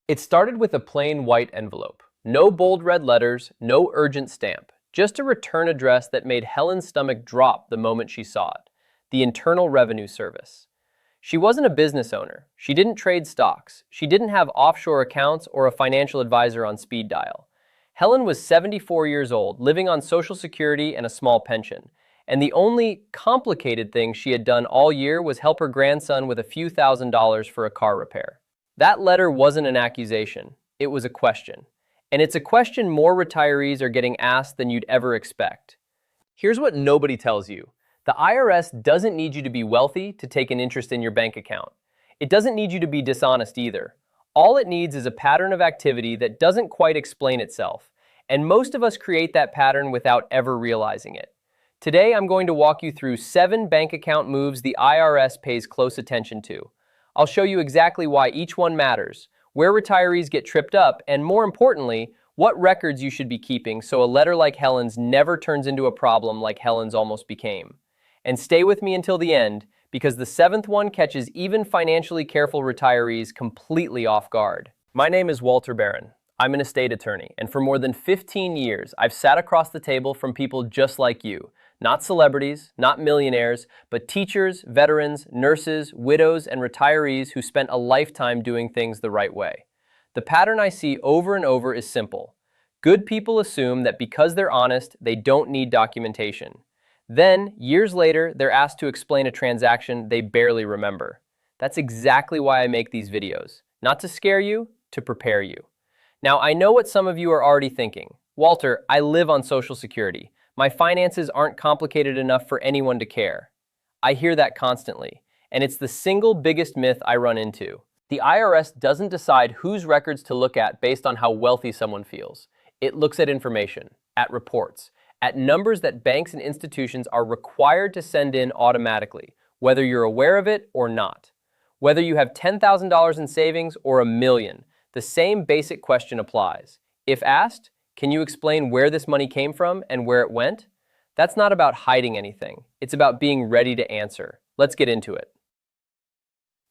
It started with a plain white envelope. No bold red letters, no urgent stamp. Just a return address that made Helen's stomach drop the moment she saw it. The Internal Revenue Service. She wasn't a business owner. She didn't trade stocks. She didn't have offshore accounts or a financial advisor on speed dial. Helen was 74 years old, living on Social Security and a small pension. And the only complicated thing she had done all year was help her grandson with a few $1,000s for a car repair. That letter wasn't an accusation. It was a question. And it's a question more retirees are getting asked than you'd ever expect. Here's what nobody tells you. The IRS doesn't need you to be wealthy to take an interest in your bank account. It doesn't need you to be dishonest either. All it needs is a pattern of activity that doesn't quite explain itself. And most of us create that pattern without ever realizing it. Today, I'm going to walk you through 7 bank account moves the IRS pays close attention to. I'll show you exactly why each one matters, where retirees get tripped up, and more importantly, what records you should be keeping so a letter like Helen's never turns into a problem like Helen's almost became. And stay with me until the end, because the 7th one catches even financially careful retirees completely off guard. My name is Walter Barron. I'm an estate attorney, and for more than 15 years, I've sat across the table from people just like you. Not celebrities, not millionaires, but teachers, veterans, nurses, widows, and retirees who spent a lifetime doing things the right way. The pattern I see over and over is simple. Good people assume that because they're honest, they don't need documentation. Then, years later, they're asked to explain a transaction they barely remember. That's exactly why I make these videos. Not to scare you, to prepare you. Now, I know what some of you are already thinking. Walter, I live on Social Security. My finances aren't complicated enough for anyone to care. I hear that constantly, and it's the single biggest myth I run into. The IRS doesn't decide whose records to look at based on how wealthy someone feels. It looks at information, at reports, at numbers that banks and institutions are required to send in automatically, whether you're aware of it or not. Whether you have $10,000 in savings or $1 million, the same basic question applies. If asked, can you explain where this money came from and where it went? That's not about hiding anything. It's about being ready to answer. Let's get into it.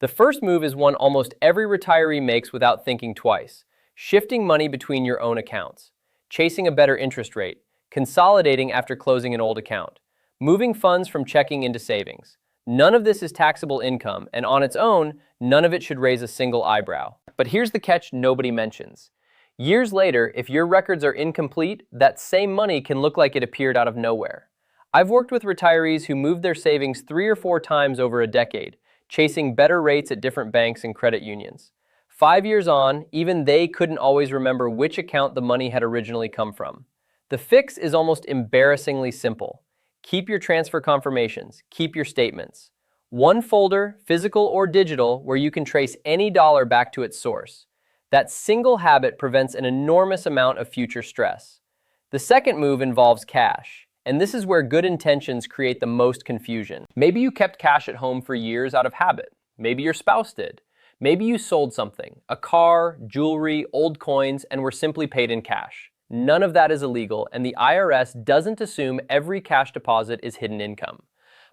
The first move is one almost every retiree makes without thinking twice. Shifting money between your own accounts. Chasing a better interest rate. Consolidating after closing an old account. Moving funds from checking into savings. None of this is taxable income, and on its own, none of it should raise a single eyebrow. But here's the catch nobody mentions. Years later, if your records are incomplete, that same money can look like it appeared out of nowhere. I've worked with retirees who moved their savings 3 or 4 times over a decade, chasing better rates at different banks and credit unions. 5 years on, even they couldn't always remember which account the money had originally come from. The fix is almost embarrassingly simple. Keep your transfer confirmations, keep your statements. One folder, physical or digital, where you can trace any dollar back to its source. That single habit prevents an enormous amount of future stress. The second move involves cash, and this is where good intentions create the most confusion. Maybe you kept cash at home for years out of habit. Maybe your spouse did. Maybe you sold something, a car, jewelry, old coins, and were simply paid in cash. None of that is illegal, and the IRS doesn't assume every cash deposit is hidden income.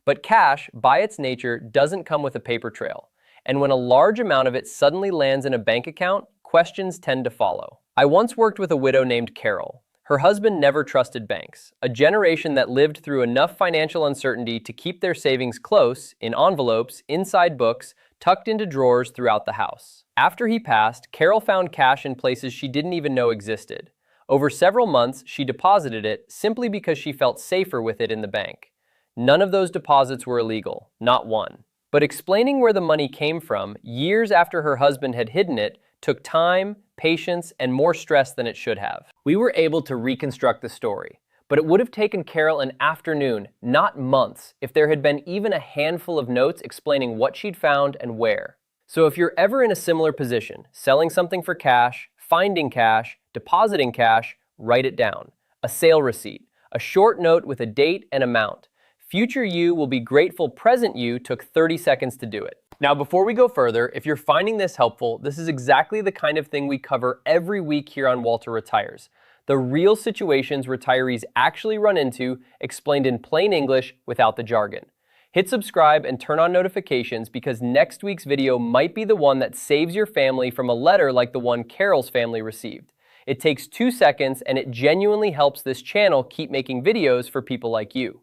But cash, by its nature, doesn't come with a paper trail. And when a large amount of it suddenly lands in a bank account, questions tend to follow. I once worked with a widow named Carol. Her husband never trusted banks, a generation that lived through enough financial uncertainty to keep their savings close, in envelopes, inside books, tucked into drawers throughout the house. After he passed, Carol found cash in places she didn't even know existed. Over several months, she deposited it simply because she felt safer with it in the bank. None of those deposits were illegal, not one. But explaining where the money came from, years after her husband had hidden it, took time, patience, and more stress than it should have. We were able to reconstruct the story, but it would have taken Carol an afternoon, not months, if there had been even a handful of notes explaining what she'd found and where. So if you're ever in a similar position, selling something for cash, finding cash, depositing cash, write it down. A sale receipt, a short note with a date and amount. Future you will be grateful present you took 30 seconds to do it. Now, before we go further, if you're finding this helpful, this is exactly the kind of thing we cover every week here on Walter Retires. The real situations retirees actually run into, explained in plain English without the jargon. Hit subscribe and turn on notifications because next week's video might be the one that saves your family from a letter like the one Carol's family received. It takes 2 seconds and it genuinely helps this channel keep making videos for people like you.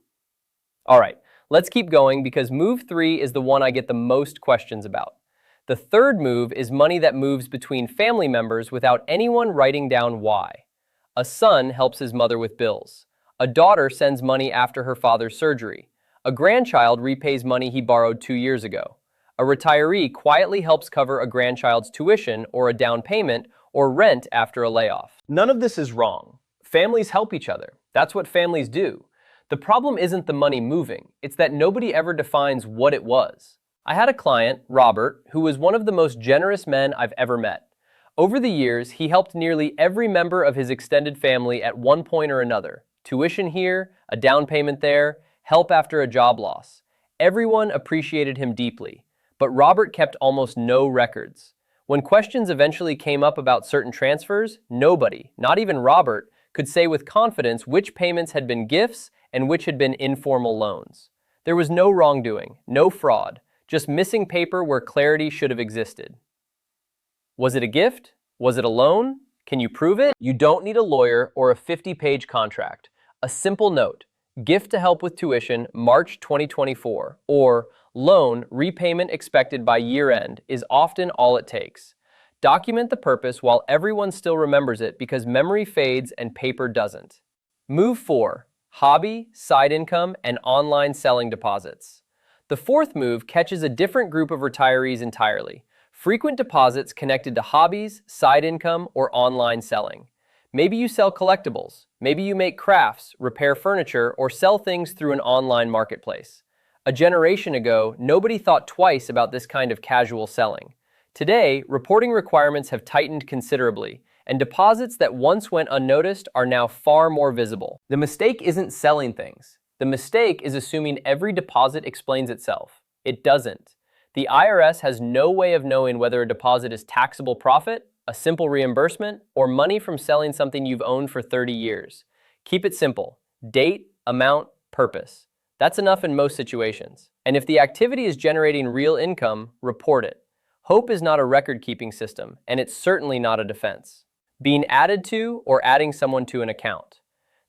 Alright, let's keep going because move 3 is the one I get the most questions about. The third move is money that moves between family members without anyone writing down why. A son helps his mother with bills. A daughter sends money after her father's surgery. A grandchild repays money he borrowed 2 years ago. A retiree quietly helps cover a grandchild's tuition or a down payment or rent after a layoff. None of this is wrong. Families help each other. That's what families do. The problem isn't the money moving. It's that nobody ever defines what it was. I had a client, Robert, who was one of the most generous men I've ever met. Over the years, he helped nearly every member of his extended family at one point or another. Tuition here, a down payment there, help after a job loss. Everyone appreciated him deeply, but Robert kept almost no records. When questions eventually came up about certain transfers, nobody, not even Robert, could say with confidence which payments had been gifts and which had been informal loans. There was no wrongdoing, no fraud, just missing paper where clarity should have existed. Was it a gift? Was it a loan? Can you prove it? You don't need a lawyer or a 50-page contract. A simple note. Gift to help with tuition, March 2024, or loan, repayment expected by year-end is often all it takes. Document the purpose while everyone still remembers it because memory fades and paper doesn't. Move 4. Hobby, side income, and online selling deposits. The fourth move catches a different group of retirees entirely. Frequent deposits connected to hobbies, side income, or online selling. Maybe you sell collectibles. Maybe you make crafts, repair furniture, or sell things through an online marketplace. A generation ago, nobody thought twice about this kind of casual selling. Today, reporting requirements have tightened considerably, and deposits that once went unnoticed are now far more visible. The mistake isn't selling things. The mistake is assuming every deposit explains itself. It doesn't. The IRS has no way of knowing whether a deposit is taxable profit, a simple reimbursement, or money from selling something you've owned for 30 years. Keep it simple. Date, amount, purpose. That's enough in most situations. And if the activity is generating real income, report it. Hope is not a record-keeping system, and it's certainly not a defense. Being added to or adding someone to an account.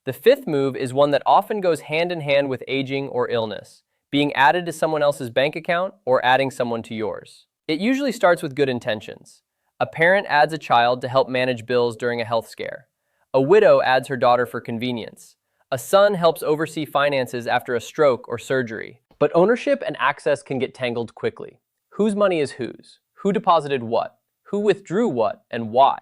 The fifth move is one that often goes hand in hand with aging or illness. Being added to someone else's bank account or adding someone to yours. It usually starts with good intentions. A parent adds a child to help manage bills during a health scare. A widow adds her daughter for convenience. A son helps oversee finances after a stroke or surgery. But ownership and access can get tangled quickly. Whose money is whose? Who deposited what? Who withdrew what and why?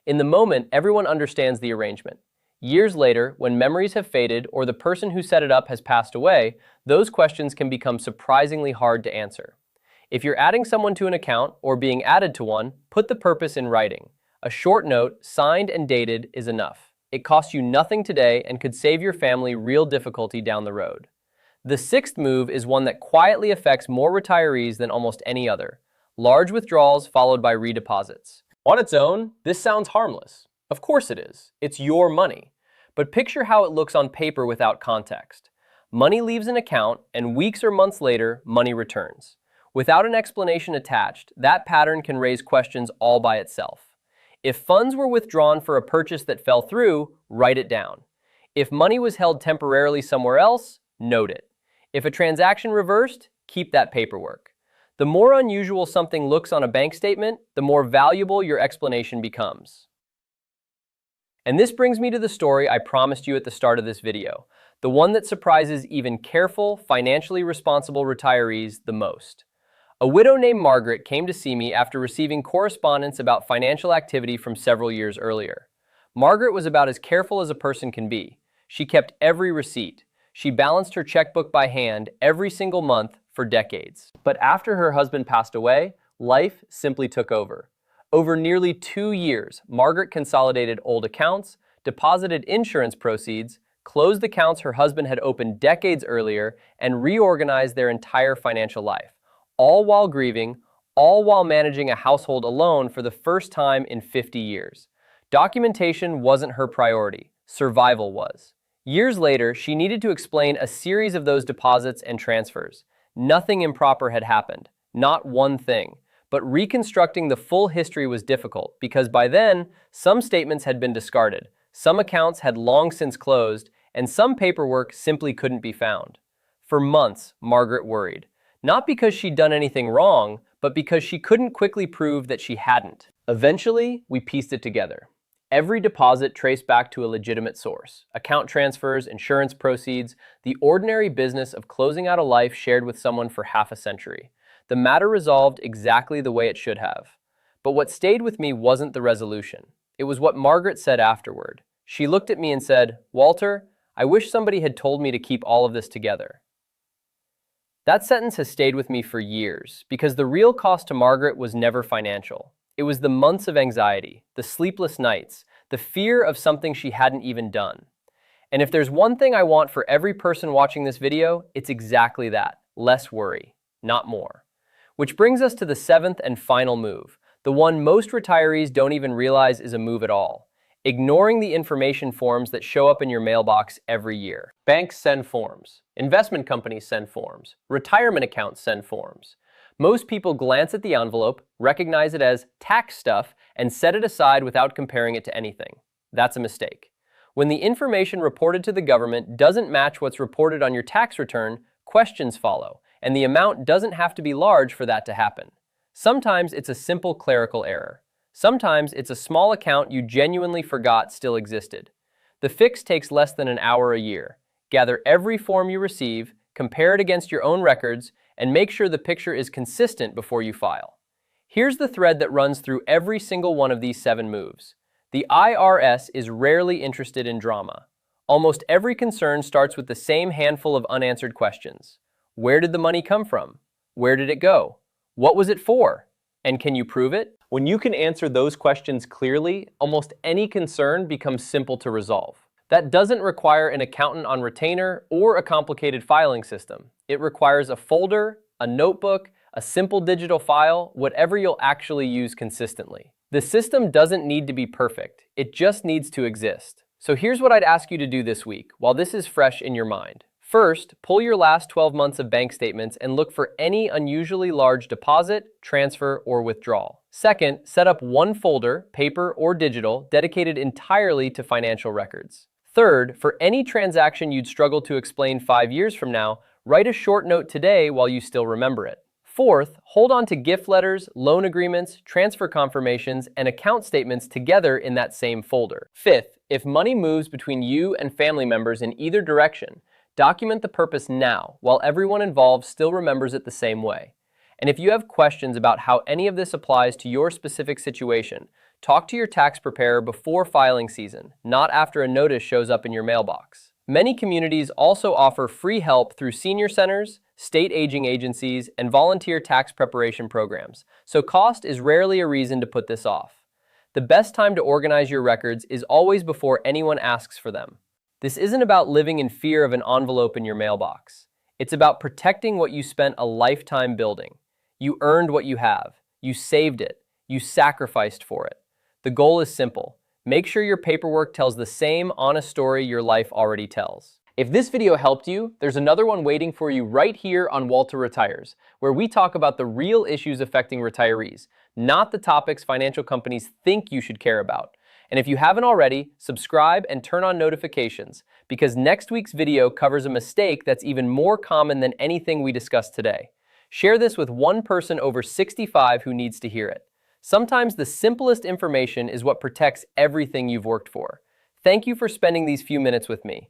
In the moment, everyone understands the arrangement. Years later, when memories have faded or the person who set it up has passed away, those questions can become surprisingly hard to answer. If you're adding someone to an account or being added to one, put the purpose in writing. A short note, signed and dated, is enough. It costs you nothing today and could save your family real difficulty down the road. The sixth move is one that quietly affects more retirees than almost any other. Large withdrawals followed by redeposits. On its own, this sounds harmless. Of course it is. It's your money. But picture how it looks on paper without context. Money leaves an account, and weeks or months later, money returns. Without an explanation attached, that pattern can raise questions all by itself. If funds were withdrawn for a purchase that fell through, write it down. If money was held temporarily somewhere else, note it. If a transaction reversed, keep that paperwork. The more unusual something looks on a bank statement, the more valuable your explanation becomes. And this brings me to the story I promised you at the start of this video, the one that surprises even careful, financially responsible retirees the most. A widow named Margaret came to see me after receiving correspondence about financial activity from several years earlier. Margaret was about as careful as a person can be. She kept every receipt. She balanced her checkbook by hand every single month for decades. But after her husband passed away, life simply took over. Over nearly 2 years, Margaret consolidated old accounts, deposited insurance proceeds, closed accounts her husband had opened decades earlier, and reorganized their entire financial life. All while grieving, all while managing a household alone for the first time in 50 years. Documentation wasn't her priority, survival was. Years later, she needed to explain a series of those deposits and transfers. Nothing improper had happened, not one thing. But reconstructing the full history was difficult because by then, some statements had been discarded, some accounts had long since closed, and some paperwork simply couldn't be found. For months, Margaret worried. Not because she'd done anything wrong, but because she couldn't quickly prove that she hadn't. Eventually, we pieced it together. Every deposit traced back to a legitimate source. Account transfers, insurance proceeds, the ordinary business of closing out a life shared with someone for half a century. The matter resolved exactly the way it should have. But what stayed with me wasn't the resolution. It was what Margaret said afterward. She looked at me and said, "Walter, I wish somebody had told me to keep all of this together." That sentence has stayed with me for years because the real cost to Margaret was never financial. It was the months of anxiety, the sleepless nights, the fear of something she hadn't even done. And if there's one thing I want for every person watching this video, it's exactly that: less worry, not more. Which brings us to the seventh and final move, the one most retirees don't even realize is a move at all: ignoring the information forms that show up in your mailbox every year. Banks send forms. Investment companies send forms. Retirement accounts send forms. Most people glance at the envelope, recognize it as tax stuff, and set it aside without comparing it to anything. That's a mistake. When the information reported to the government doesn't match what's reported on your tax return, questions follow, and the amount doesn't have to be large for that to happen. Sometimes it's a simple clerical error. Sometimes it's a small account you genuinely forgot still existed. The fix takes less than an hour a year. Gather every form you receive, compare it against your own records, and make sure the picture is consistent before you file. Here's the thread that runs through every single one of these 7 moves. The IRS is rarely interested in drama. Almost every concern starts with the same handful of unanswered questions. Where did the money come from? Where did it go? What was it for? And can you prove it? When you can answer those questions clearly, almost any concern becomes simple to resolve. That doesn't require an accountant on retainer or a complicated filing system. It requires a folder, a notebook, a simple digital file, whatever you'll actually use consistently. The system doesn't need to be perfect. It just needs to exist. So here's what I'd ask you to do this week while this is fresh in your mind. First, pull your last 12 months of bank statements and look for any unusually large deposit, transfer, or withdrawal. Second, set up one folder, paper or digital, dedicated entirely to financial records. Third, for any transaction you'd struggle to explain 5 years from now, write a short note today while you still remember it. Fourth, hold on to gift letters, loan agreements, transfer confirmations, and account statements together in that same folder. Fifth, if money moves between you and family members in either direction, document the purpose now while everyone involved still remembers it the same way. And if you have questions about how any of this applies to your specific situation, talk to your tax preparer before filing season, not after a notice shows up in your mailbox. Many communities also offer free help through senior centers, state aging agencies, and volunteer tax preparation programs, so cost is rarely a reason to put this off. The best time to organize your records is always before anyone asks for them. This isn't about living in fear of an envelope in your mailbox. It's about protecting what you spent a lifetime building. You earned what you have. You saved it. You sacrificed for it. The goal is simple. Make sure your paperwork tells the same honest story your life already tells. If this video helped you, there's another one waiting for you right here on Walter Retires, where we talk about the real issues affecting retirees, not the topics financial companies think you should care about. And if you haven't already, subscribe and turn on notifications, because next week's video covers a mistake that's even more common than anything we discussed today. Share this with one person over 65 who needs to hear it. Sometimes the simplest information is what protects everything you've worked for. Thank you for spending these few minutes with me.